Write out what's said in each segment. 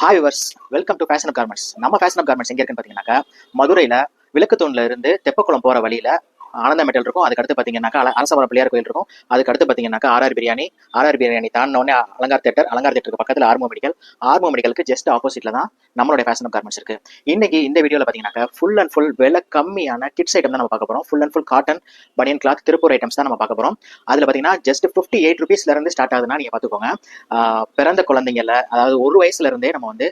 Hi viewers, welcome to fashion of garments. நம்ம fashion of garments எங்கே இருக்குன்னு பார்த்தீங்கன்னாக்கா, மதுரையில் விளக்குத்தூண்ல இருந்து தெப்பக்குளம் போகிற வழியில் ஆனந்த மெட்டல் இருக்கும். அதுக்கடுத்து பார்த்தீங்கன்னாக்கா அரசவரம் பிள்ளையார் கோயில் இருக்கும். அதுக்கடுத்து பார்த்தீங்கன்னாக்கா ஆர்ஆர் பிரியாணி தாண்டினோடனே அலங்கார் தேட்டருக்கு பக்கத்தில் ஆர்மோ மெடிக்கலுக்கு ஜஸ்ட் ஆப்போசிட்டில் தான் நம்மளுடைய ஃபேஷன் ஆஃப் கார்மெண்ட்ஸ் இருக்குது. இன்னைக்கு இந்த வீடியோவில் பார்த்தீங்கன்னாக்கா ஃபுல் அண்ட் ஃபுல் விலை கம்மியான கிட்ஸ் ஐட்டம் தான் நம்ம பார்க்க போகிறோம். ஃபுல் அண்ட் ஃபுல் காட்டன் பனியன் கிளாத் திருப்பூர் ஐட்டம்ஸ் தான் நம்ம பார்க்க போகிறோம். அதில் பார்த்தீங்கன்னா ஜஸ்ட் 58 rupeesலேருந்து ஸ்டார்ட் ஆகுதுன்னா நீங்கள் பார்த்துக்கோங்க. பிறந்த குழந்தைங்கள, அதாவது 1 வயசுலேருந்தே நம்ம வந்து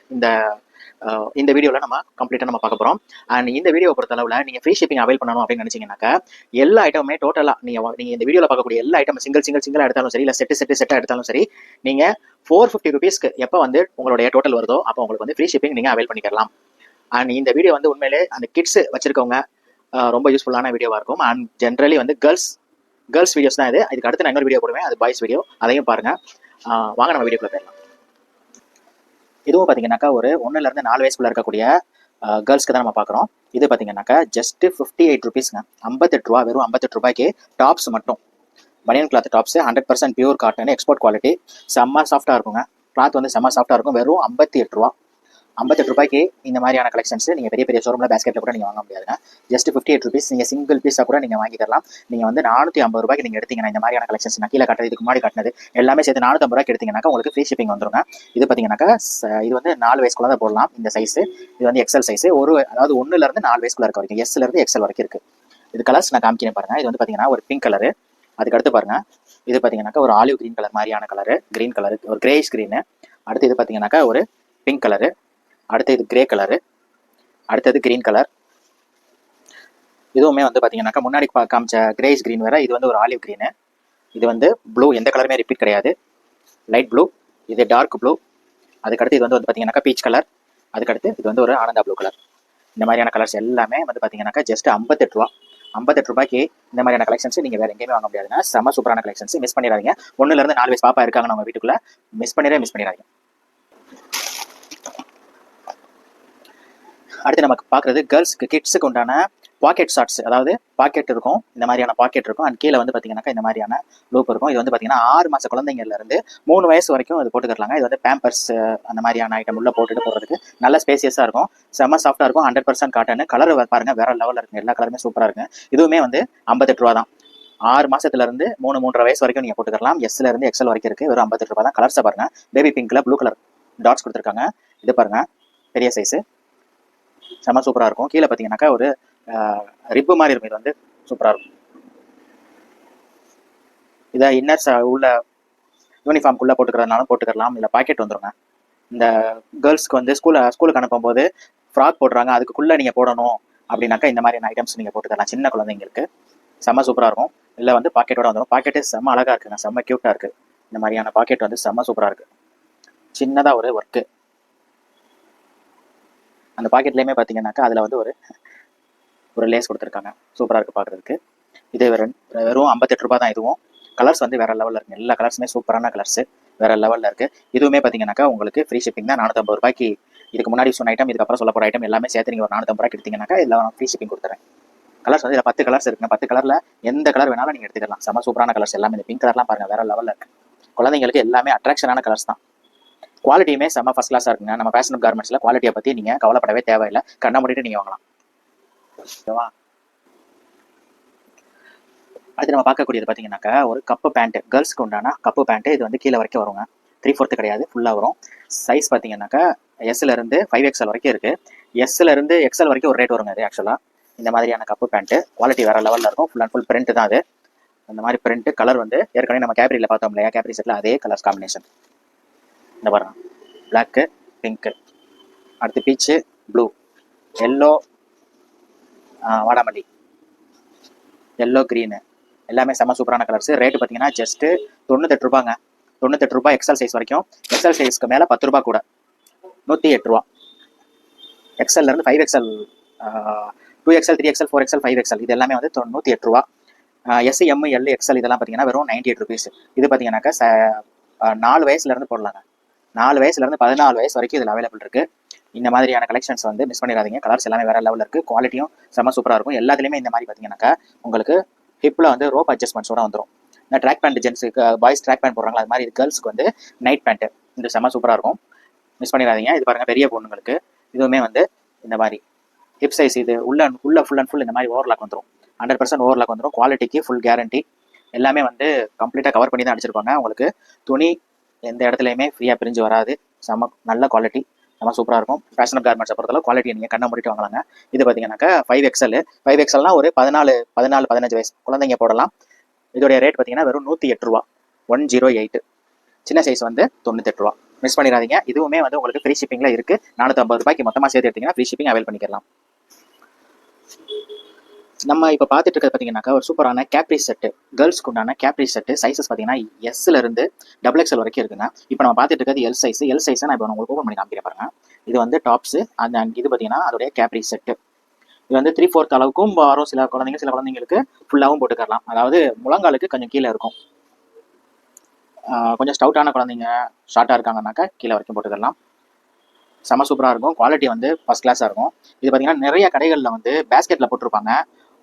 இந்த வீடியோவில் நம்ம கம்ப்ளீட்டாக நம்ம பார்க்க போகிறோம். அண்ட் இந்த வீடியோ பொறுத்தளவில் நீங்கள் ஃப்ரீ ஷிப்பிங் அவைல் பண்ணணும் அப்படின்னு நினச்சிங்கனாக்கா, எல்லா ஐட்டமுமே டோட்டலாக நீங்கள் இந்த வீடியோவில் பார்க்கக்கூடிய எல்லா ஐட்டம் சிங்கிளாக எடுத்தாலும் சரி, இல்லை செட்டாக எடுத்தாலும் சரி, நீங்கள் 450 rupeesக்கு எப்போ வந்து உங்களுடைய டோட்டல் வருதோ அப்போ உங்களுக்கு வந்து ஃப்ரீ ஷிப்பிங் நீங்கள் அவைல் பண்ணிக்கலாம். அண்ட் இந்த வீடியோ வந்து உண்மையிலே அந்த கிட்ஸ் வச்சிருக்கவங்க ரொம்ப யூஸ்ஃபுல்லான வீடியோவாக இருக்கும். அண்ட் ஜென்ரலி வந்து கேர்ள்ஸ் வீடியோஸ் தான் இது. இதுக்கு அடுத்து நான் இன்னொரு வீடியோ போடுவேன், அது பாய்ஸ் வீடியோ, அதையும் பாருங்கள். வாங்க நம்ம வீடியோக்குள்ள போயிடலாம். இதுவும் பார்த்தீங்கன்னாக்கா ஒரு 1லேருந்து 4 வயசுக்குள்ள இருக்கக்கூடிய கேர்ள்ஸ்க்கு தான் நம்ம பார்க்குறோம். இது பார்த்தீங்கன்னாக்கா ஜஸ்ட் 58 rupeesங்க, 58 ரூபா, வெறும் 58 ரூபாய்க்கு டாப்ஸ் மட்டும். பனியன் cloth tops 100% pure cotton, export quality, செம்ம சாஃப்டாக இருக்குங்க. கிளாத் வந்து செம்ம சாஃப்டாக இருக்கும். வெறும் 58 ரூபா. 58 ரூபாய்க்கு இந்த மாதிரியான கலெக்ஷன்ஸ் நீங்கள் பெரிய ஷோரூமில் பேஸ்கெட்டில் கூட நீங்கள் வாங்க முடியாதுங்க. Just 58 rupees. நீங்கள் சிங்கிள் பீஸாக கூட நீங்கள் வாங்கிக்கலாம். நீங்கள் வந்து 450 ரூபாய்க்கு நீங்கள் எடுத்தீங்கன்னா இந்த மாதிரியான கலெக்ஷன்ஸ் நான் கீழே காட்டுறது, இதுக்கு முன்னாடி காட்டினது எல்லாமே சேர்த்து 450 ரூபாய்க்கு எடுத்தீங்கன்னாக்கா உங்களுக்கு ஃப்ரீ ஷிப்பிங் வந்துருங்க. இது பார்த்தீங்கன்னாக்கா இது வந்து 4 வயசுக்குள்ள தான் போடலாம். இந்த சைஸ் இது வந்து எக்ஸல் சைஸ், அதாவது 1லேருந்து 4 வயசுக்குள்ள இருக்க வரைக்கும், எஸ்லேருந்து எக்ஸல் வரைக்கும் இருக்குது. இது கலர்ஸ் நான் காமிக்கிறேன் பாருங்கள். இது வந்து பார்த்தீங்கன்னா ஒரு பிங்க் கலரு, அதுக்கடுத்து பாருங்கள் இது பார்த்தீங்கன்னாக்கா ஒரு ஆலிவ் கிரீன் கலர் மாதிரியான கலரு, கிரீன் கலரு, ஒரு கிரேஷ் கிரீனு. அடுத்து இது பார்த்தீங்கன்னாக்கா ஒரு பிங்க் கலரு, அடுத்து இது கிரே கலரு, அடுத்தது கிரீன் கலர். இதுவுமே வந்து பார்த்தீங்கன்னாக்கா முன்னாடி காமிச்ச கிரேஷ் கிரீன் வேற, இது வந்து ஒரு ஆலிவ் கிரீனு, இது வந்து ப்ளூ, எந்த கலருமே ரிப்பீட் கிடையாது, லைட் ப்ளூ, இது டார்க் ப்ளூ. அதுக்கடுத்து இது வந்து பார்த்தீங்கன்னாக்கா பீச் கலர், அதுக்கடுத்து இது வந்து ஒரு ஆனந்தா ப்ளூ கலர். இந்த மாதிரியான கலர்ஸ் எல்லாமே வந்து பார்த்தீங்கன்னாக்கா ஜஸ்ட் 58 ரூபா. 58 ரூபாய்க்கு இந்த மாதிரியான கலெக்ஷன்ஸ் நீங்கள் வேறு எங்கேயுமே வாங்க முடியாதுங்க. செம சூப்பரான கலெக்ஷன்ஸ், மிஸ் பண்ணிடாதீங்க. 1லேருந்து 4 வயசு பாப்பா இருக்காங்க நம்ம வீட்டுக்குள்ளே, மிஸ் பண்ணிடாதீங்க. அடுத்து நமக்கு பார்க்குறது கேர்ள்ஸ்க்கு கிட்ஸுக்கு உண்டான பாக்கெட் ஷார்ட்ஸ், அதாவது பாக்கெட் இருக்கும், இந்த மாதிரியான பாக்கெட் இருக்கும். அண்ட் கீழே வந்து பார்த்தீங்கன்னாக்கா இந்த மாதிரியான லூப் இருக்கும். இது வந்து பார்த்தீங்கன்னா 6 மாத குழந்தைங்கள்லேருந்து 3 வயசு வரைக்கும் இது போட்டுக்கலாங்க. இது வந்து பேம்பர்ஸ் அந்த மாதிரியான ஐட்டம் உள்ள போடுறதுக்கு நல்ல ஸ்பேசியஸாக இருக்கும், செம்ம சாஃப்டாக இருக்கும், 100% காட்டன். கலர் பாருங்கள் வேற லெவலில் இருக்குங்க, எல்லா கலருமே சூப்பராக இருக்குங்க. இதுவுமே வந்து 58 ரூபா தான். 6 மாதத்துலேருந்து 3-3.5 வயசு வரைக்கும் நீங்கள் போட்டுக்கலாம். எஸ்லேருந்து எக்ஸல் வரைக்கும் இருக்குது. வெறும் 58 ரூபா தான். கலர்ஸை பாருங்கள். பேபி பிங்க்கில் ப்ளூ கலர் டாட்ஸ் கொடுத்துருக்காங்க. இது பாருங்கள் பெரிய சைஸு, செம்ம சூப்பராக இருக்கும். கீழே பார்த்தீங்கன்னாக்கா ஒரு ரிப்பு மாதிரி இருக்கும். இது வந்து சூப்பராக இருக்கும். இதை இன்னர்ஸ் உள்ள யூனிஃபார்ம்குள்ளே போட்டுக்கிறதுனாலும் போட்டுக்கலாம், இல்லை பாக்கெட் வந்துடுங்க. இந்த கேர்ள்ஸ்க்கு வந்து ஸ்கூலுக்கு அனுப்பும்போது ஃப்ராக் போடுறாங்க, அதுக்குள்ளே நீங்கள் போடணும் அப்படின்னாக்கா இந்த மாதிரியான ஐட்டம்ஸ் நீங்கள் போட்டுக்கலாம். சின்ன குழந்தைங்களுக்கு செம்ம சூப்பராக இருக்கும். இல்லை வந்து பாக்கெட்டோட வந்துடும். பாக்கெட்டு செம்ம அழகாக இருக்குங்க, செம்ம க்யூட்டாக இருக்குது. இந்த மாதிரியான பாக்கெட் வந்து செம்ம சூப்பராக இருக்குது. சின்னதாக ஒரு ஒர்க்கு அந்த பாக்கெட்லேயுமே பார்த்தீங்கன்னாக்கா அதில் வந்து ஒரு லேஸ் கொடுத்துருக்காங்க, சூப்பராக இருக்குது பார்க்குறதுக்கு. இது வெறும் 58 ரூபா தான். இதுவும் கலர்ஸ் வந்து வேறு லெவலில் இருக்குது. எல்லா கலர்ஸுமே சூப்பரான கலர்ஸு, வேறு லெவலில் இருக்குது. இதுவுமே பார்த்தீங்கன்னாக்கா உங்களுக்கு ஃப்ரீ ஷிப்பிங் தான். 450 ரூபாய்க்கு இதுக்கு முன்னாடி சொன்ன ஐட்டம், இதுக்கப்புறம் சொல்ல போகிற ஐட்டம் எல்லாமே சேர்த்து நீங்கள் ஒரு 450 ரூபாய்க்கு எடுத்தீங்கன்னாக்கா இதில் நான் ஃப்ரீ ஷிப்பிங் கொடுத்துறேன். கலர்ஸ் வந்து இதில் 10 கலர்ஸ் இருக்குங்க. 10 கலரில் எந்த கலர் வேணாலும் நீங்கள் எடுத்துக்கலாம். செம சூப்பரான கலர்ஸ் எல்லாமே. இந்த பிங்க் கலர்லாம் பாருங்கள் வேறு லெவலில் இருக்குது. குழந்தைங்களுக்கு எல்லாமே அட்ராக்ஷனான கலர்ஸ் தான். குவாலிட்டியுமே செம்ம ஃபர்ஸ்ட் கிளாஸாக இருக்குங்க. நம்ம ஃபேஷன் கார்மெண்ட்ஸில் குவாலிட்டியை பற்றி நீங்கள் கவலைப்படவே தேவையில்லை. கண்ணை மூடிட்டு நீங்கள் வாங்கலாம். ஓகேவா? அடுத்து நம்ம பார்க்கக்கூடியது பார்த்தீங்கன்னாக்கா ஒரு கப்பு பேண்ட்டு, கேர்ள்ஸ்க்கு உண்டான கப்பு பேண்ட்டு. இது வந்து கீழே வரைக்கும் வருங்க, 3/4 கிடையாது, ஃபுல்லாக வரும். சைஸ் பார்த்தீங்கன்னாக்கா எஸ்லேருந்து 5XL வரைக்கும் இருக்குது. எஸ்லேருந்து எக்ஸல் வரைக்கும் ஒரு ரேட் வருங்க. இது ஆக்சுவலாக இந்த மாதிரியான கப்பு பேண்ட்டு குவாலிட்டி வேறு லெவலில் இருக்கும். ஃபுல் அண்ட் ஃபுல் பிரிண்ட் தான் அது. அந்த மாதிரி பிரிண்ட் கலர் வந்து ஏற்கனவே நம்ம கேப்ரியில் பார்த்தோம் இல்லையா, கேப்ரி செட்டில் அதே கலர்ஸ் காம்பினேஷன். இந்த பாருங்க, பிளாக்கு, பிங்க்கு, அடுத்து பீச்சு, ப்ளூ, எல்லோ, வாடாமல்லி, எல்லோ க்ரீனு, எல்லாமே செம்ம சூப்பரான கலர்ஸ். ரேட்டு பார்த்தீங்கன்னா ஜஸ்ட்டு 98 ரூபாங்க. 98 ரூபா எக்ஸல் சைஸ் வரைக்கும். எக்ஸல் சைஸ்க்கு மேலே 10 ரூபா கூட, 108 ரூபா. எக்ஸல்லேருந்து 5XL, 2XL, 3XL, 4XL, 5XL இது எல்லாமே வந்து 108 ரூபா. SM, L, XL இதெல்லாம் பார்த்தீங்கன்னா வெறும் 98 rupees. இது பார்த்தீங்கன்னாக்கா 4 வயசுலேருந்து போடலாங்க. 4 வயசுலேருந்து 14 வயசு வரைக்கும் இதில் அவைலபிள் இருக்குது. இந்த மாதிரியான கலெக்ஷன்ஸ் வந்து மிஸ் பண்ணிடாதீங்க. கலர்ஸ் எல்லாமே வேறு லெவலில் இருக்குது. குவாலிட்டியும் செம்ம சூப்பராக இருக்கும். எல்லாத்துலேயுமே இந்த மாதிரி பார்த்தீங்கன்னாக்கா உங்களுக்கு ஹிப்பில் வந்து ரோப் அட்ஜஸ்ட்மெண்ட்ஸோட வந்துடும். இந்த ட்ராக் பேண்ட், ஜென்ஸுக்கு பாய்ஸ் ட்ராக் பேண்ட் போடுறாங்களா, அது மாதிரி கேர்ள்ஸ்க்கு வந்து நைட் பேண்ட்டு. இது செம்ம சூப்பராக இருக்கும். மிஸ் பண்ணிடாதீங்க. இது பாருங்கள் பெரிய பொண்ணுங்களுக்கு இதுவுமே வந்து இந்த மாதிரி ஹிப் சைஸ். இது உள்ள ஃபுல் அண்ட் ஃபுல் இந்த மாதிரி ஓவர்லாக் வந்துடும். 100% ஓவர்லாக் வந்துடும். குவாலிட்டிக்கு ஃபுல் கேரண்டி. எல்லாமே வந்து கம்ப்ளீட்டாக கவர் பண்ணி தான் அடிச்சிருப்பாங்க. உங்களுக்கு துணி எந்த இடத்துலையுமே ஃப்ரீயாக பிரிஞ்சு வராது. செம்ம நல்ல குவாலிட்டி, செம்ம சூப்பராக இருக்கும். ஃபேஷனப் கார்மெண்ட்ஸை பொறுத்தளவு குவாலிட்டி நீங்கள் கண்ணை மூடிட்டு வாங்கலாங்க. இது பார்த்தீங்கன்னாக்கா 5XL. 5XLனா ஒரு 14-15 வயசு குழந்தைங்க போடலாம். இதோடைய ரேட் பார்த்தீங்கன்னா வெறும் 108 ரூபா. 108. சின்ன சைஸ் வந்து 98 ரூபா. மிஸ் பண்ணிடாதீங்க. இதுவுமே வந்து உங்களுக்கு ஃப்ரீ ஷிப்பிங்கில் இருக்குது. 450 ரூபாய்க்கு மொத்தமாக சேர்த்து எடுத்தீங்கன்னா ஃப்ரீ ஷிப்பிங் அவைல் பண்ணிக்கலாம். நம்ம இப்போ பார்த்துட்டு இருக்கிறது பார்த்தீங்கன்னாக்கா ஒரு சூப்பரான கேப்ரி செட்டு. கேர்ள்ஸ்க்கு உண்டான கேப்ரி செட்டு. சைஸஸ் பார்த்தீங்கன்னா எஸ்ல இருந்து XXL வரைக்கும் இருக்குங்க. இப்போ நம்ம பார்த்துட்டு இருக்கிறது எல் சைஸ். எல் சைஸை நான் இப்போ உங்களுக்கு ஓப்பன் பண்ணி காமிக்கிறேன் பாருங்க. இது வந்து டாப்ஸு. அந்த இது பார்த்தீங்கன்னா அதோடைய கேப்ரி செட்டு. இது வந்து 3/4 அளவுக்கும் வரும். சில குழந்தைங்களுக்கு ஃபுல்லாகவும் போட்டுக்கலாம். அதாவது முழங்காலுக்கு கொஞ்சம் கீழே இருக்கும். கொஞ்சம் ஸ்டவுட்டான குழந்தைங்க ஷார்ட்டாக இருக்காங்கன்னாக்கா கீழே வரைக்கும் போட்டுக்கலாம். செம சூப்பராக இருக்கும். குவாலிட்டி வந்து ஃபஸ்ட் கிளாஸாக இருக்கும். இது பார்த்தீங்கன்னா நிறைய கடைகளில் வந்து பேஸ்கெட்டில் போட்டிருப்பாங்க.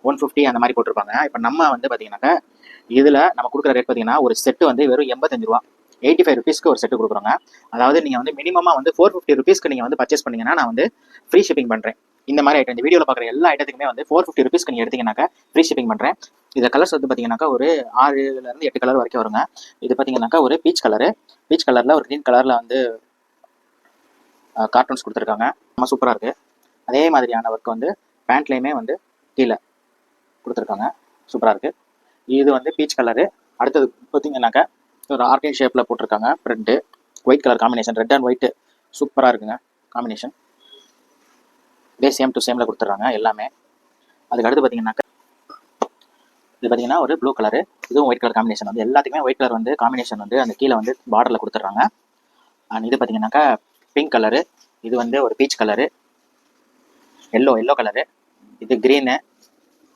150 அந்த மாதிரி போட்டிருப்பாங்க. இப்போ நம்ம வந்து பார்த்தீங்கன்னாக்கா இதில் நம்ம கொடுக்குற ரேட் பார்த்தீங்கன்னா ஒரு செட்டு வந்து வெறும் 85 ரூபா. 85 ருபீஸ்க்கு ஒரு செட்டு கொடுக்குறோங்க. அதாவது நீங்கள் வந்து மினிமமாக வந்து 450 ருபீஸ்க்கு நீங்கள் வந்து பர்ச்சேஸ் பண்ணிங்கன்னா நான் வந்து ஃப்ரீ ஷிப்பிங் பண்ணுறேன். இந்த மாதிரி ஐட்டம் இந்த வீடியோவில் பார்க்குற எல்லா ஐட்டத்துக்குமே வந்து 450 ருபீஸ்க்கு நீங்கள் எடுத்தீங்கன்னாக்கா ஃப்ரீ ஷிப்பிங் பண்ணுறேன். இதில் கலர்ஸ் வந்து பார்த்தீங்கன்னாக்கா ஒரு 6லேருந்து 8 கலர் வரைக்கும் வருங்க. இது பார்த்தீங்கன்னாக்கா ஒரு பீச் கலரில் ஒரு க்ரீன் கலரில் வந்து கார்ட்டூன்ஸ் கொடுத்துருக்காங்க. ரொம்ப சூப்பராக இருக்குது. அதே மாதிரியான ஒர்க் வந்து பேண்ட்லேயுமே வந்து கீழே கொடுத்துருக்காங்க. சூப்பராக இருக்குது. இது வந்து பீச் கலரு. அடுத்தது பார்த்தீங்கன்னாக்கா ஒரு ஆர்டின் ஷேப்பில் போட்டிருக்காங்க. Print white colour combination. Red and white சூப்பராக இருக்குங்க காம்பினேஷன். இதே சேம் டு சேமில் கொடுத்துட்றாங்க எல்லாமே. அதுக்கு அடுத்து பார்த்தீங்கன்னாக்கா இது பார்த்தீங்கன்னா ஒரு ப்ளூ கலரு. இதுவும் ஒயிட் கலர் காம்பினேஷன். வந்து எல்லாத்துக்குமே ஒயிட் கலர் வந்து காம்பினேஷன் வந்து அந்த கீழே வந்து பார்டரில் கொடுத்துட்றாங்க. அண்ட் இது பார்த்தீங்கன்னாக்கா பிங்க் கலரு. இது வந்து ஒரு பீச் கலரு. Yellow colour. இது க்ரீனு.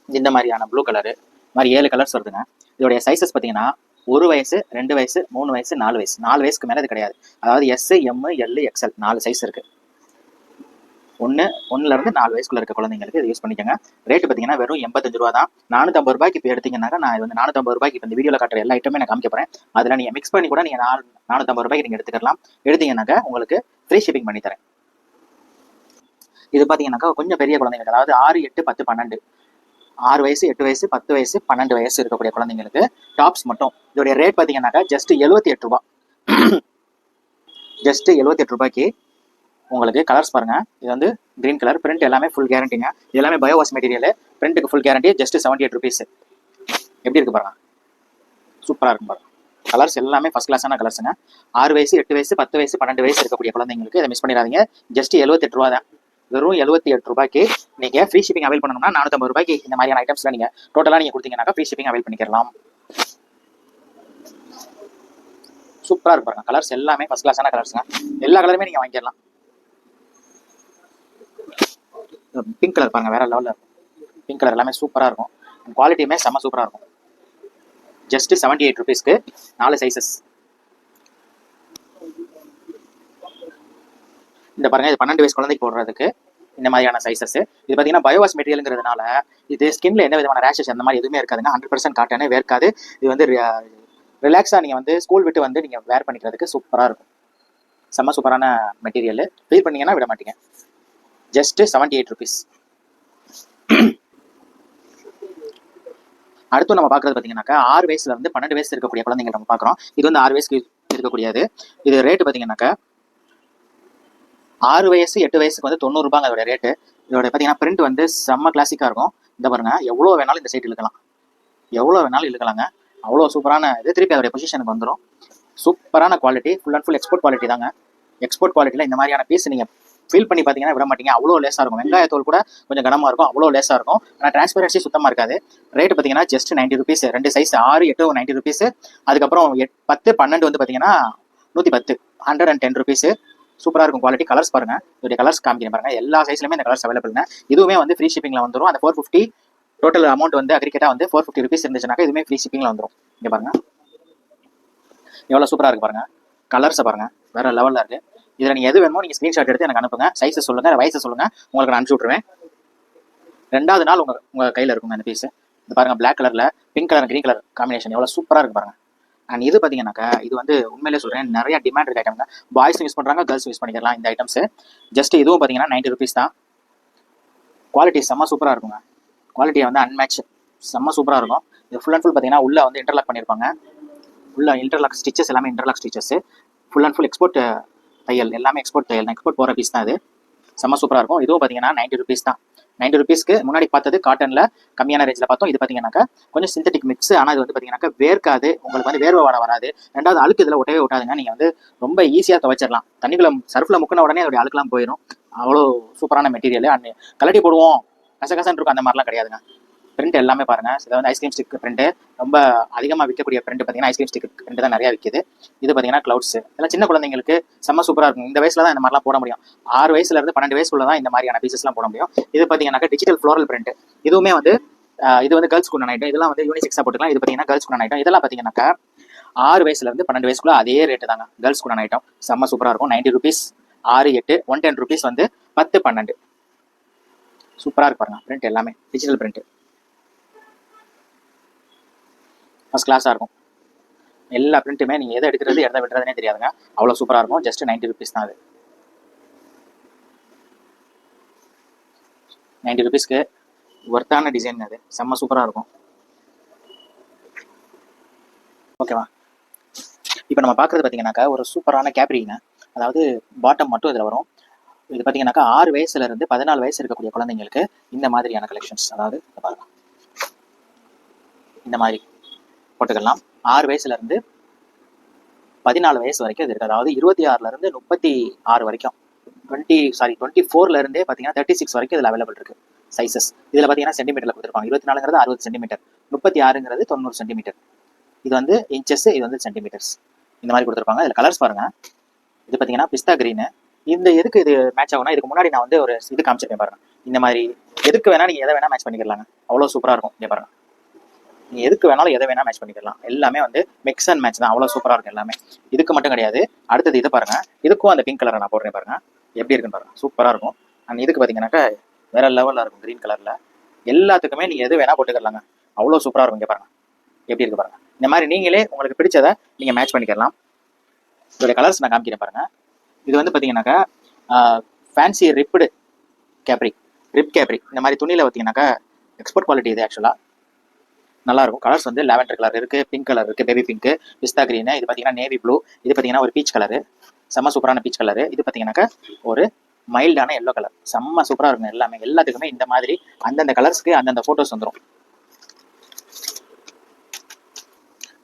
இந்த மாதிரியான ப்ளூ கலரு. இந்த மாதிரி 7 கலர்ஸ் வருதுங்க. இதோடைய சைஸஸ் பார்த்தீங்கன்னா 1 வயசு, 2 வயசு, 3 வயசு, 4 வயசு. 4 வயசுக்கு மேலே இது கிடையாது. அதாவது S, M, L, XL 4 size இருக்குது. 1லேருந்து 4 வயசுக்குள்ள இருக்க குழந்தைங்களுக்கு இது யூஸ் பண்ணிக்கோங்க. ரேட்டு பார்த்தீங்கன்னா வெறும் 85 ரூபா தான். 450 ரூபாய்க்கு இப்போ எடுத்தீங்கன்னாக்கா நான் வந்து 450 ரூபாய்க்கு இப்போ இந்த வீடியோவில் காட்டுற எல்லா ஐட்டமே நான் காமிக்க போகிறேன். அதில் நீங்கள் மிக்ஸ் பண்ணி கூட நீங்கள் 450 ரூபாய்க்கு நீங்கள் எடுத்துக்கலாம். எடுத்தீங்கன்னாக்கா உங்களுக்கு ஃப்ரீ ஷிப்பிங் பண்ணி தரேன். இது பார்த்தீங்கன்னாக்கா கொஞ்சம் பெரிய குழந்தைங்களுக்கு, அதாவது 6, 8, 10, 12, 6 வயசு, 8 வயசு, 10 வயசு, 12 வயசு இருக்கக்கூடிய குழந்தைங்களுக்கு டாப்ஸ் மட்டும். இதோடைய ரேட் பார்த்தீங்கன்னாக்கா ஜஸ்ட் 78 ரூபா. ஜஸ்ட் 78 ரூபாய்க்கு உங்களுக்கு கலர்ஸ் பாருங்க. இது வந்து கிரீன் கலர். பிரிண்ட் எல்லாமே ஃபுல் கேரண்டிங்க. இது எல்லாமே பயோவாஸ் மெட்டீரியல். பிரிண்ட்டுக்கு ஃபுல் கேரண்டி. Just 78 rupees. எப்படி இருக்கு பாருங்க. சூப்பராக இருக்கும் பாருங்க. கலர்ஸ் எல்லாமே ஃபர்ஸ்ட் கிளாஸான கலர்ஸுங்க. 6 வயசு, 8 வயசு, 10 வயசு, 12 வயசு இருக்கக்கூடிய குழந்தைங்களுக்கு இதை மிஸ் பண்ணிடாதீங்க. ஜஸ்ட் 78 ரூபா தான். வெறும் 78 ரூபாய்க்கு நீங்கள் ஃப்ரீ ஷிப்பிங் அவைல் பண்ணணும்னா 450 ரூபாய்க்கு இந்த மாதிரியான ஐட்டம்ஸ்லாம் நீங்கள் டோட்டலாக நீங்கள் கொடுத்தீங்கன்னாக்கா ஃப்ரீ ஷிப்பிங் அவைல் பண்ணிக்கலாம். சூப்பராக இருக்கும் பாருங்க. கலர்ஸ் எல்லாமே ஃபர்ஸ்ட் கிளாஸான கலர்ஸுங்க. எல்லா கலருமே நீங்கள் வாங்கிக்கலாம். பிங்க் கலர் பாருங்க, வேற லெவலில் இருக்கும். பிங்க் கலர் எல்லாமே சூப்பராக இருக்கும். குவாலிட்டியுமே செம்ம சூப்பராக இருக்கும். ஜஸ்ட் 78 ருபீஸ்க்கு 4 சைஸஸ். இந்த பாருங்க, இது 12 வயசு குழந்தைக்கு போடுறதுக்கு இந்த மாதிரியான சைஸஸ். இது பார்த்தீங்கன்னா பயோவாஸ் மெட்டீரியலுங்கிறதுனால இது ஸ்கின்ல எந்த விதமான ரேஷஸ் அந்த மாதிரி எதுவுமே இருக்காதுங்க. 100% காட்டனே வேர்க்காது. இது வந்து ரிலாக்ஸாக நீங்கள் வந்து ஸ்கூல் விட்டு வந்து நீங்கள் வேர் பண்ணிக்கிறதுக்கு சூப்பராக இருக்கும். செம்ம சூப்பரான மெட்டீரியல். ஃபீல் பண்ணீங்கன்னா விட மாட்டீங்க. Just 78 rupees. அடுத்து நம்ம பார்க்குறது பார்த்தீங்கன்னாக்கா 6 வயசுலேருந்து 12 வயசு இருக்கக்கூடிய குழந்தைங்க நம்ம பார்க்குறோம். இது வந்து 6 வயசுக்கு இருக்கக்கூடியது. இது ரேட்டு பார்த்தீங்கன்னாக்கா 6 வயசு 8 வயசுக்கு வந்து 90 ரூபாங்க அதோட ரேட்டு. இதோட பார்த்தீங்கன்னா பிரிண்ட் வந்து செம்ம கிளாசிக்காக இருக்கும். இந்த பாருங்க, எவ்வளோ வேணாலும் இந்த சைட் இழுக்கலாம். எவ்வளோ வேணாலும் இழுக்கலாங்க. அவ்வளோ சூப்பரான இது. திருப்பி அதோடைய பொசிஷனுக்கு வந்துடும். சூப்பரான quality. Full and full export quality தாங்க. எக்ஸ்போர்ட் குவாலிட்டியில் இந்த மாதிரியான பீஸ் நீங்கள் ஃபீல் பண்ணி பார்த்தீங்கன்னா விட மாட்டீங்க. அவ்வளோ லேஸாக இருக்கும். வெங்காயத்தோல் கூட கொஞ்சம் கனமாக இருக்கும். அவ்வளோ லேஸாக இருக்கும். ஆனால் டிரான்ஸ்பரன்சி சுத்தமாக இருக்காது. ரேட்டு பார்த்தீங்கன்னா ஜஸ்ட் 90 ருபீஸ். 2 size 6, 8 90 rupees. அதுக்கப்புறம் 10, 12 வந்து பார்த்தீங்கன்னா 110, 110 ருபீஸ். சூப்பராக இருக்கும் குவாலிட்டி. கலர்ஸ் பாருங்க. இதோடைய கலர்ஸ் காமிக்கிறேன் பாருங்க. எல்லா சைஸ்லையுமே இந்த கலர்ஸ் அவைலபிள்ங்க. இதுவுமே வந்து ஃப்ரீ ஷிப்பிங்கில் வந்துடும். அந்த 450 டோட்டல் அமௌண்ட் வந்து அக்ரிகேட்டாக வந்து 450 ருபீஸ் இருந்துச்சுனாக்கா இதுவுமே ஃப்ரீ ஷிப்பிங்கில் வந்துடும். இங்கே பாருங்க, எவ்வளோ சூப்பராக இருக்குது பாருங்க. கலர்ஸை பாருங்க, வேற லெவலில் இருக்குது. இதில் நீங்கள் எது வேணுமோ நீங்கள் ஸ்க்ரீன்ஷாட் எடுத்து எனக்கு அனுப்புங்க. சைஸை சொல்லுங்கள், வயசை சொல்லுங்கள், உங்களுக்கு நான் அனுப்பிச்சி விட்ருவேன். 2வது நாள் உங்கள் கையில் இருக்குங்க அந்த பீஸு. இது பாருங்கள், பிளாக் கலரில் pink colour green colour combination எவ்வளோ சூப்பராக இருக்குது பாருங்கள். அண்ட் இது பார்த்தீங்கன்னாக்கா இது வந்து உண்மையிலே சொல்கிறேன், நிறைய டிமாண்ட் இருக்க ஐட்டம்ங்க. பாய்ஸும் யூஸ் பண்ணுறாங்க, கேர்ள்ஸும் யூஸ் பண்ணிக்கலாம் இந்த ஐட்டம்ஸு. ஜஸ்ட் இதுவும் பார்த்தீங்கன்னா 90 ருபீஸ் தான். குவாலிட்டி செம்ம சூப்பராக இருக்குங்க. குவாலிட்டியை வந்து அன்மேட்ச், செம்ம சூப்பராக இருக்கும். இது ஃபுல் அண்ட் ஃபுல் பார்த்தீங்கன்னா உள்ளே வந்து இன்டர்லாக் பண்ணியிருப்பாங்க. உள்ள இன்டர்லாக் ஸ்டிச்சஸ் எல்லாமே interlock stitches. Full and full export தையல், எல்லாமே எக்ஸ்போர்ட் தையல், எக்ஸ்போர்ட் போகிற பீஸ் தான் இது. செம்ம சூப்பராக இருக்கும். இதுவும் பார்த்தீங்கன்னா 90 ருபீஸ் தான். 90 ருபீஸ்க்கு முன்னாடி பார்த்தது காட்டனில் கம்மியான ரேஞ்சில் பார்த்தோம். இது பார்த்தீங்கன்னாக்கா கொஞ்சம் சிந்தட்டிக் மிக்ஸ். ஆனால் இது வந்து பார்த்தீங்கன்னாக்கா வேர்க்காது, உங்களுக்கு வந்து வேர்வை வராது. ரெண்டாவது அழுக்கு இதில் ஒட்டவே ஒட்டாதுங்க. நீங்கள் வந்து ரொம்ப ஈஸியாக துவைச்சிடலாம். தண்ணிக்குள்ள சர்ஃபில் முக்கின உடனே அதோடைய அழுக்கெல்லாம் போயிடும். அவ்வளோ சூப்பரான மெட்டீரியல். அண்ட் கலட்டி போடுவோம் கசகசன்னு இருக்கும், அந்த மாதிரிலாம் கிடையாதுங்க. பிரிண்ட் எல்லாமே பாருங்க. இதை வந்து ஐஸ்கிரீம் ஸ்டிக் பிரிண்ட், ரொம்ப அதிகமாக விற்கக்கூடிய பிரிண்ட் பார்த்தீங்கன்னா ஐஸ்கிரீம் ஸ்டிக் பிரிண்ட் தான் நிறையா விற்கிது. இது பார்த்தீங்கன்னா கிளவுட்ஸ். இதெல்லாம் சின்ன குழந்தைங்களுக்கு செம்ம சூப்பராக இருக்கும். இந்த வயசுல தான் இந்த மாதிரிலாம் போட முடியும். 6 வயசுலேருந்து 12 வயசுக்குள்ள தான் இந்த மாதிரியான பீசஸ்லாம் போட முடியும். இது பார்த்தீங்கன்னா டிஜிட்டல் ஃப்ளோரல் பிரிண்ட். இதுவுமே வந்து இது வந்து கேர்ள்ஸ் குண்டான ஐட்டம். இதெல்லாம் வந்து யூனிசெக்ஸாக போட்டுக்கலாம். இது பார்த்தீங்கன்னா கேர்ள்ஸ் குண்டான ஐட்டம். இதெல்லாம் பார்த்தீங்கன்னாக்கா 6 வயசுலேருந்து 12 வயசுக்குள்ள அதே ரேட்டு தாங்க. கேர்ள்ஸ் குண்டான ஐட்டம் செம்ம சூப்பராக இருக்கும். 90 ருபீஸ். 6, 8, 110 ருபீஸ் வந்து 10, 12. சூப்பராக இருக்கு பாருங்க. பிரிண்ட் எல்லாமே டிஜிட்டல் பிரிண்ட், ஃபஸ்ட் கிளாஸாக இருக்கும். எல்லா பிரிண்ட்டுமே நீங்கள் எதை எடுக்கிறது எதை விடுறதுனே தெரியாதுங்க. அவ்வளோ சூப்பராக இருக்கும். ஜஸ்ட் 90 ருபீஸ் தான். அது 90 ருபீஸ்க்கு ஒர்த்தான டிசைன். அது செம்ம சூப்பராக இருக்கும். ஓகேவா? இப்போ நம்ம பார்க்குறது பார்த்தீங்கன்னாக்கா ஒரு சூப்பரான கேப்ரிங்க. அதாவது பாட்டம் மட்டும் இதில் வரும். இது பார்த்தீங்கன்னாக்கா 6 வயசுலேருந்து 14 வயசு இருக்கக்கூடிய குழந்தைங்களுக்கு இந்த மாதிரியான கலெக்ஷன்ஸ். அதாவது பாருங்க, இந்த மாதிரி போட்டுக்கலாம். 6 வயசுலேருந்து 14 வயசு வரைக்கும் இது இருக்குது. அதாவது 26லேருந்து 36 வரைக்கும், 24லேருந்தே பார்த்தீங்கன்னா 36 வரைக்கும் இதில் அவைலபிள் இருக்குது சைஸஸ். இதில் பார்த்தீங்கன்னா சென்டிமீட்டரில் கொடுத்துருப்பாங்க. 24ங்கிறது 60 சென்டிமீட்டர், 36ங்கிறது 90 சென்டிமீட்டர். இது வந்து இன்ச்சஸ், இது வந்து சென்டிமீட்டர்ஸ். இந்த மாதிரி கொடுத்துருப்பாங்க. இதில் கலர்ஸ் பாருங்கள். இது பார்த்தீங்கன்னா பிஸ்தா கிரீனு. இந்த எதுக்கு இது மேட்ச் ஆகும்னா, இதுக்கு முன்னாடி நான் வந்து ஒரு இது காமிச்சிருக்கேன் பாருங்க. இந்த மாதிரி எதுக்கு வேணால் நீங்கள் எதை வேணால் மேட்ச் பண்ணிக்கலாங்க. அவ்வளோ சூப்பராக இருக்கும். இங்கே பாருங்க, நீங்கள் எதுக்கு வேணாலும் எதை வேணால் மேட்ச் பண்ணிக்கலாம். எல்லாமே வந்து மிக்ஸ் அண்ட் மேட்ச் தான். அவ்வளோ சூப்பராக இருக்கும் எல்லாமே. இதுக்கு மட்டும் கிடையாது. அடுத்தது இதை பாருங்கள். இதுக்கும் அந்த பிங்க் கலரை நான் போடுறேன் பாருங்கள், எப்படி இருக்குன்னு பாருங்கள். சூப்பராக இருக்கும். அண்ட் இதுக்கு பார்த்தீங்கன்னாக்கா வேற லெவலில் இருக்கும், க்ரீன் கலரில். எல்லாத்துக்குமே நீங்கள் எது வேணால் போட்டுக்கலாங்க. அவ்வளோ சூப்பராக இருக்கும். இங்கே பாருங்கள் எப்படி இருக்கு பாருங்கள். இந்த மாதிரி நீங்களே உங்களுக்கு பிடிச்சதை நீங்கள் மேட்ச் பண்ணிக்கலாம். இதோடைய கலர்ஸ் நான் காமிக்கிறேன் பாருங்கள். இது வந்து பார்த்தீங்கன்னாக்கா fancy ribbed capri, rib capri. இந்த மாதிரி துணியில் பார்த்தீங்கன்னாக்கா எக்ஸ்போர்ட் குவாலிட்டி. இது ஆக்சுவலாக நல்லாயிருக்கும். கலர்ஸ் வந்து லாவெண்டர் கலர் இருக்குது, பிங்க் கலர் இருக்குது, பேபி பிங்க்கு, பிஸ்தா க்ரீனு. இது பார்த்தீங்கன்னா நேவி ப்ளூ. இது பார்த்தீங்கன்னா ஒரு பீச் கலரு, செம்ம சூப்பரான பீச் கலரு. இது பார்த்தீங்கன்னாக்கா ஒரு மைல்டான எல்லோ கலர், செம்ம சூப்பராக இருக்கும். எல்லாமே எல்லாத்துக்குமே இந்த மாதிரி அந்தந்த கலர்ஸ்க்கு அந்தந்த ஃபோட்டோஸ் வந்துடும்.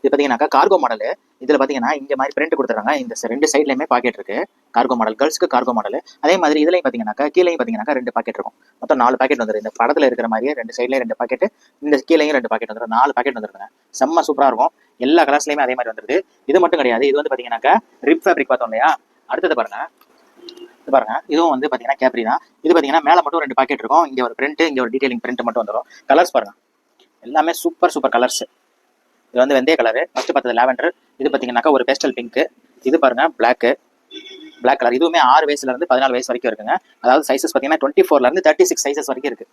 இது பார்த்தீங்கன்னாக்கா கார்கோ மாடலு. இதில் பார்த்தீங்கன்னா இந்த மாதிரி பிரிண்ட் கொடுத்துறாங்க. இந்த 2 சைட்லையுமே பாக்கெட் இருக்கு. கார்கோ மாடல், கேர்ள்ஸ்க்கு கார்கோ மாடல். அதே மாதிரி இதுலையும் பார்த்தீங்கன்னாக்கா கீழேயும் பார்த்தீங்கன்னாக்கா 2 பாக்கெட் இருக்கும். மொத்தம் 4 பாக்கெட் வந்துடும். இந்த படத்தில் இருக்கிற மாதிரியே 2 சைட்லேயும் 2 பாக்கெட், இந்த கீழேயும் 2 பாக்கெட் வந்துடும். 4 பாக்கெட் வந்துருக்குங்க. செம்ம சூப்பராக இருக்கும். எல்லா கலர்ஸ்லையுமே அதே மாதிரி வந்துருது. இது மட்டும் கிடையாது. இது வந்து பார்த்தீங்கன்னாக்கா ரிப் ஃபேப்ரிக் பார்த்தோம் இல்லையா? அடுத்தது பாருங்க, இது பாருங்க. இதுவும் வந்து பார்த்தீங்கன்னா கேப்ரி தான். இது பார்த்தீங்கன்னா மேலே மட்டும் 2 பாக்கெட் இருக்கும். இங்கே ஒரு பிரிண்ட், இங்கே ஒரு டீடைலிங் பிரிண்ட் மட்டும் வந்துடும். கலர்ஸ் பாருங்க, எல்லாமே சூப்பர் சூப்பர் கலர்ஸ். இது வந்து வெந்தய கலரு, ஃபர்ஸ்ட் பார்த்தது லாவெண்டர். இது பார்த்தீங்கன்னாக்கா ஒரு பேஸ்டல் பிங்க்கு. இது பாருங்க பிளாக் கலர். இதுவுமே 6 வயசுலேருந்து 14 வயசு வரைக்கும் இருக்குங்க. அதாவது சைஸஸ் பார்த்தீங்கன்னா 24லேருந்து 36 சைஸஸ் வரைக்கும் இருக்குது.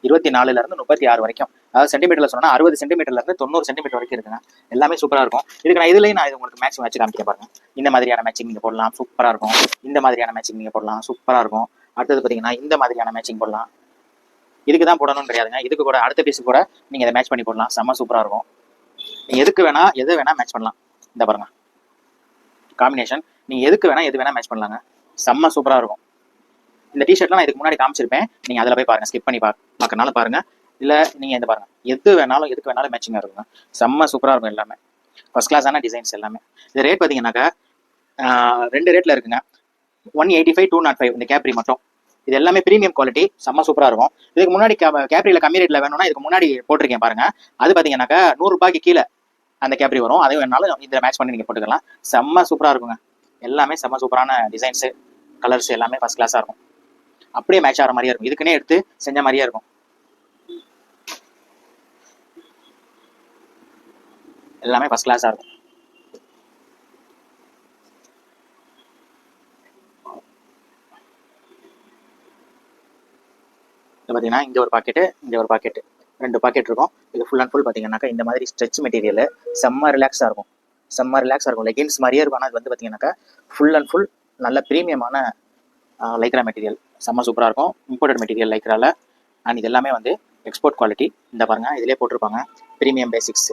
24லேருந்து 36 வரைக்கும். அதாவது சென்டிமீட்டரில் சொன்னால் 60 சென்டிமீட்டர்லேருந்து 90 சென்டிமீட்டர் வரைக்கும் இருக்குங்க. எல்லாமே சூப்பராக இருக்கும். இதுக்கு நான் இதுலேயும் நான் இது உங்களுக்கு மேட்சிங் வச்சு காமிக்க பாருங்க. இந்த மாதிரியான மேட்சிங் நீங்கள் போடலாம், சூப்பராக இருக்கும். இந்த மாதிரியான மேட்சிங் நீங்கள் போடலாம், சூப்பராக இருக்கும். அடுத்தது பார்த்தீங்கன்னா இந்த மாதிரியான மேட்சிங் போடலாம். இதுக்கு தான் போடணும்னு கிடையாதுங்க. இதுக்கு கூட அடுத்த பீஸுக்கு கூட நீங்கள் இதை மேட்ச் பண்ணி போடலாம். செம்ம சூப்பராக இருக்கும். நீங்கள் எதுக்கு வேணால் எது வேணால் மேட்ச் பண்ணலாம். இந்த பாருங்க காம்பினேஷன். நீங்கள் எதுக்கு வேணால் எது வேணால் மேட்ச் பண்ணலாங்க. செம்ம சூப்பராக இருக்கும். இந்த டிஷர்ட்லாம் நான் இதுக்கு முன்னாடி காமிச்சிருப்பேன். நீங்கள் அதில் போய் பாருங்கள், ஸ்கிப் பண்ணி பார்க்கறனால பாருங்கள். இல்லை நீங்கள் இந்த பாருங்கள், எதுக்கு வேணாலும் மேட்சிங்காக இருக்குங்க. செம்ம சூப்பராக இருக்கும். எல்லாமே ஃபர்ஸ்ட் கிளாஸான டிசைன்ஸ் எல்லாமே. இது ரேட் பார்த்தீங்கன்னாக்கா 2 ரேட்டில் இருக்குங்க. 185, 205 இந்த கேப்ரி மட்டும். இது எல்லாமே ப்ரீமியம் குவாலிட்டி, செம்ம சூப்பராக இருக்கும். இதுக்கு முன்னாடி கேப்ரியில் கம்மி ரேட்டில் வேணும்னா இதுக்கு முன்னாடி போட்டிருக்கேன் பாருங்கள். அது பார்த்தீங்கன்னாக்கா 100 ரூபாய்க்கு கீழே அந்த கேப்ரி வரும். அதை வேணாலும் இதில் மேட்ச் பண்ணி நீங்கள் போட்டுக்கலாம். செம்ம சூப்பராக இருக்குங்க. எல்லாமே செம்ம சூப்பரான டிசைன்ஸு, கலர்ஸ் எல்லாமே ஃபர்ஸ்ட் கிளாஸாக இருக்கும். அப்படியே மேட்ச் ஆகிற மாதிரியே இருக்கும். இதுக்குன்னே எடுத்து செஞ்ச மாதிரியே இருக்கும். எல்லாமே ஃபர்ஸ்ட் கிளாஸாக இருக்கும். இது பார்த்தீங்கன்னா இங்கே ஒரு பாக்கெட்டு, இங்கே ஒரு பாக்கெட்டு, 2 பாக்கெட் இருக்கும். இது ஃபுல் அண்ட் ஃபுல் பார்த்தீங்கன்னாக்கா இந்த மாதிரி ஸ்ட்ரெச் மெட்டீரியல், செம்ம ரிலாக்ஸாக இருக்கும். செம்ம ரிலாக்ஸாக இருக்கும். லெகின்ஸ் மாதிரியே இருக்கும். ஆனால் அது வந்து பார்த்தீங்கன்னாக்கா ஃபுல் அண்ட் ஃபுல் நல்ல ப்ரீமியமான லைக்ரா மெட்டீரியல். செம்ம சூப்பராக இருக்கும். Imported material லைக்ராவில். அண்ட் இது எல்லாமே வந்து எக்ஸ்போர்ட் குவாலிட்டி. இந்த பாருங்கள், இதிலே போட்டிருப்பாங்க ப்ரீமியம் பேசிக்ஸ்,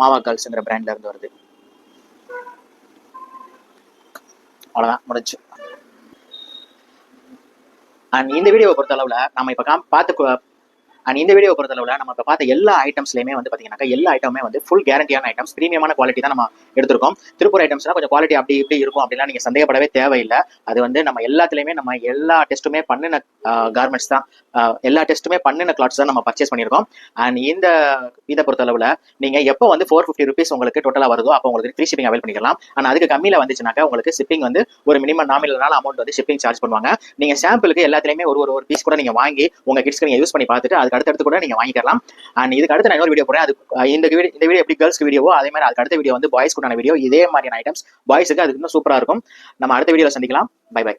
மாவா கேர்ள்ஸுங்கிற பிராண்டில் இருந்து வருது. அவ்வளோதான், முடிஞ்சு. அண்ட் இந்த வீடியோவை பொறுத்தளவில் நம்ம இப்போ நம்ம இப்போ பார்த்த எல்லா ஐட்டம்ஸ்லையுமே வந்து பார்த்தீங்கன்னாக்கா எல்லா ஐட்டமே வந்து ஃபுல் கேரண்டியான ஐட்டம்ஸ், ப்ரீமியமான குவாலிட்டி தான் நம்ம எடுத்திருக்கோம். திருப்பூர் ஐட்டம்ஸ்லாம் கொஞ்சம் குவாலிட்டி அப்படி இப்படி இருக்கும் அப்படிலாம் நீங்கள் சந்தேகப்படவே தேவையில்லை. அது வந்து நம்ம எல்லாத்துலேயுமே நம்ம எல்லா டெஸ்ட்டுமே பண்ணின கார்மெண்ட்ஸ் தான், எல்லா டெஸ்ட்டுமே பண்ணின கிளாத்ஸ் தான் நம்ம பர்ச்சேஸ் பண்ணியிருக்கோம். அண்ட் இந்த இதை பொறுத்தளவில் நீங்கள் எப்போ வந்து 450 rupees உங்களுக்கு டோட்டலாக வருதோ அப்போ உங்களுக்கு ஃப்ரீ ஷிப்பிங் அவைல் பண்ணிக்கலாம். ஆனால் அதுக்கு கம்மியில் வந்துச்சுனாக்கா உங்களுக்கு ஷிப்பிங் வந்து ஒரு மினிமம் நாமினல் அமௌண்ட் வந்து ஷிப்பிங் சார்ஜ் பண்ணுவாங்க. நீங்கள் சாம்பிளுக்கு எல்லாத்துலேயுமே ஒரு பீஸ் கூட நீங்கள் வாங்கி உங்கள் கிட்ஸ்க்கு நீங்கள் யூஸ் பண்ணி பார்த்துட்டு அதுக்கு அடுத்தடுத்து கூட நீங்கள் வாங்கிக்கலாம். அண்ட் இதுக்கு அடுத்து நான் இன்னொரு வீடியோ போகிறேன். அது இந்த வீடியோ எப்படி கேர்ள்ஸ்க்கு வீடியோவோ அதே மாதிரி அதுக்கு அடுத்த வீடியோ வந்து பாய்ஸ்க்குண்டான வீடியோ. இதே மாதிரியான ஐட்டம்ஸ் பாய்ஸுக்கு அதுக்கு இன்னும் சூப்பராக இருக்கும். நம்ம அடுத்த வீடியோவில் சந்திக்கலாம். Bye by.